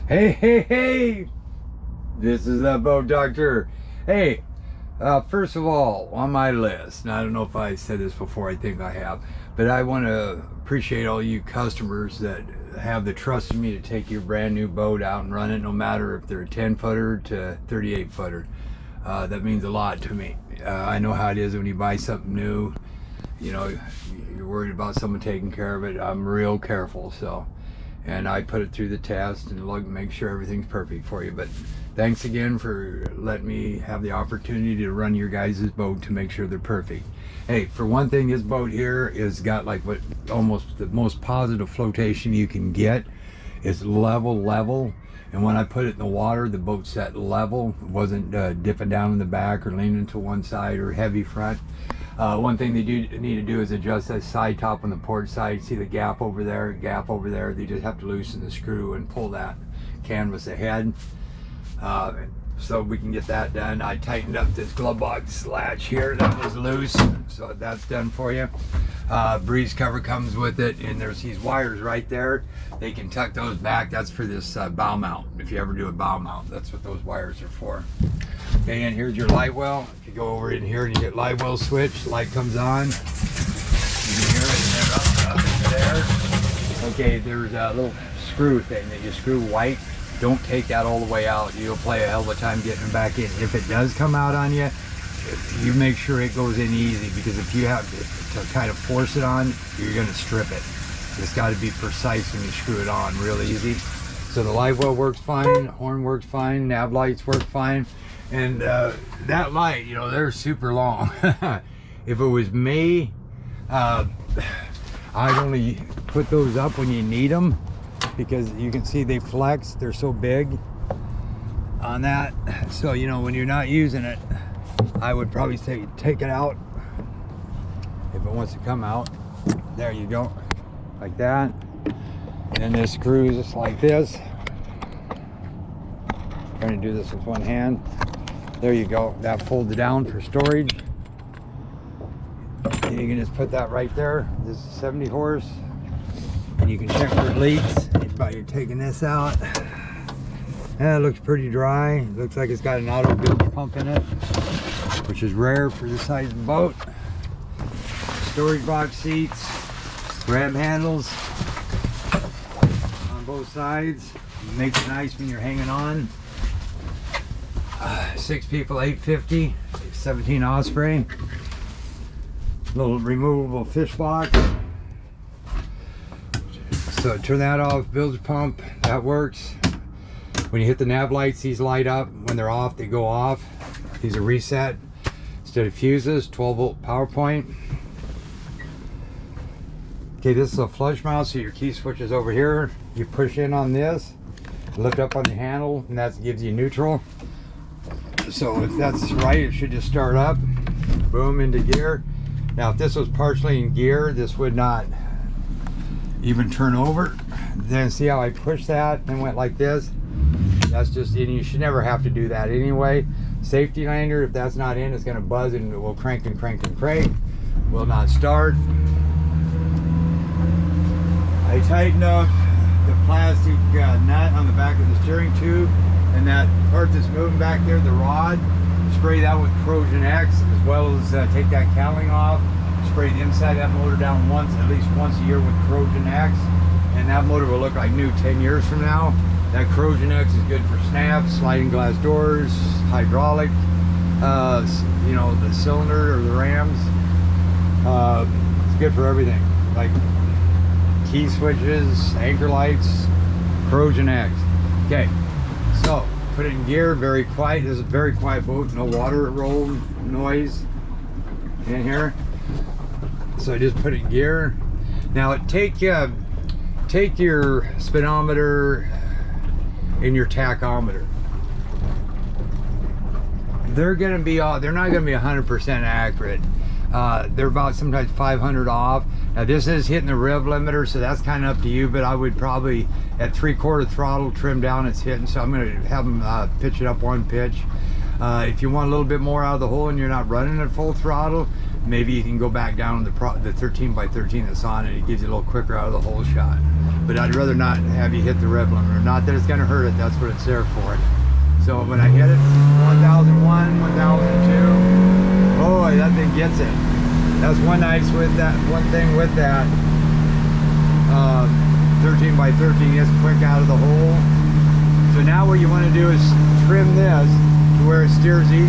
Hey, this is the boat doctor. Hey, first of all, on my list, and I don't know if I said this before, I think I have, but I want to appreciate all you customers that have the trust in me to take your brand new boat out and run it, no matter if they're a 10-footer to 38-footer. That means a lot to me. I know how it is when you buy something new. You know, you're worried about someone taking care of it. I'm real careful, and I put it through the test and look, make sure everything's perfect for you. But thanks again for letting me have the opportunity to run your guys' boat to make sure they're perfect. Hey, for one thing, this boat here is got like what almost the most positive flotation you can get. It's level. And when I put it in the water, the boat set level. It wasn't dipping down in the back or leaning to one side or heavy front. One thing they do need to do is adjust that side top on the port side. See the gap over there, They just have to loosen the screw and pull that canvas ahead. So we can get that done. I tightened up this glove box latch here that was loose, so that's done for you. Breeze cover comes with it, and there's these wires right there. They can tuck those back. That's for this bow mount. If you ever do a bow mount, that's what those wires are for. Okay, and here's your light well. If you go over in here and you get light well switch, the light comes on. You can hear it, and then up into there. Okay, there's a little screw thing that you screw white. Don't take that all the way out. You'll play a hell of a time getting it back in. If it does come out on you, you make sure it goes in easy, because if you have to kind of force it on, you're going to strip it. It's got to be precise when you screw it on, real easy. So the light well works fine, horn works fine, nav lights work fine, and that light, you know, they're super long. If it was me, I'd only put those up when you need them, because you can see they flex. They're so big on that. So, you know, when you're not using it, I would probably say take it out if it wants to come out. There you go, like that. And this screws just like this. I'm trying to do this with one hand. There you go. That folds down for storage. And you can just put that right there. This is 70 horse. And you can check for leaks by taking this out. Yeah, it looks pretty dry. It looks like it's got an auto bilge pump in it, which is rare for this size of boat. Storage box seats, grab handles on both sides. Makes it nice when you're hanging on. 6 people, 850, 17 Osprey. Little removable fish box. So turn that off, bilge pump, that works. When you hit the nav lights, these light up. When they're off, they go off. These are reset. Instead of fuses, 12-volt power point. Okay, this is a flush mount, so your key switch is over here. You push in on this, lift up on the handle, and that gives you neutral. So if that's right, it should just start up. Boom, into gear. Now, if this was partially in gear, this would not even turn over. Then see how I pushed that and went like this? That's just, and you should never have to do that anyway. Safety lander, if that's not in, it's going to buzz and it will crank. Will not start. I tightened up the plastic nut on the back of the steering tube, and that part that's moving back there, the rod, spray that with Corrosion X, as well as take that cowling off. Spray the inside of that motor down at least once a year with Corrosion X, and that motor will look like new 10 years from now. That Corrosion X is good for snaps, sliding glass doors, hydraulic, you know, the cylinder or the rams. It's good for everything, like key switches, anchor lights, Corrosion X. Okay, so put it in gear, very quiet. This is a very quiet boat, no water roll noise in here. So I just put it in gear. Now take your speedometer and your tachometer. They're not gonna be 100% accurate. They're about sometimes 500 off. Now this is hitting the rev limiter, so that's kind of up to you, but I would probably at 3/4 throttle trim down, it's hitting, so I'm gonna have them pitch it up 1 pitch. If you want a little bit more out of the hole and you're not running at full throttle, maybe you can go back down to the 13x13 that's on it. It gives you a little quicker out of the hole shot. but I'd rather not have you hit the rev limiter. Not that it's going to hurt it, that's what it's there for. So when I hit it, 1001, 1002, boy, that thing gets it. That's one nice with that, one thing with that 13 by 13 is quick out of the hole. So now what you want to do is trim this to where it steers easy.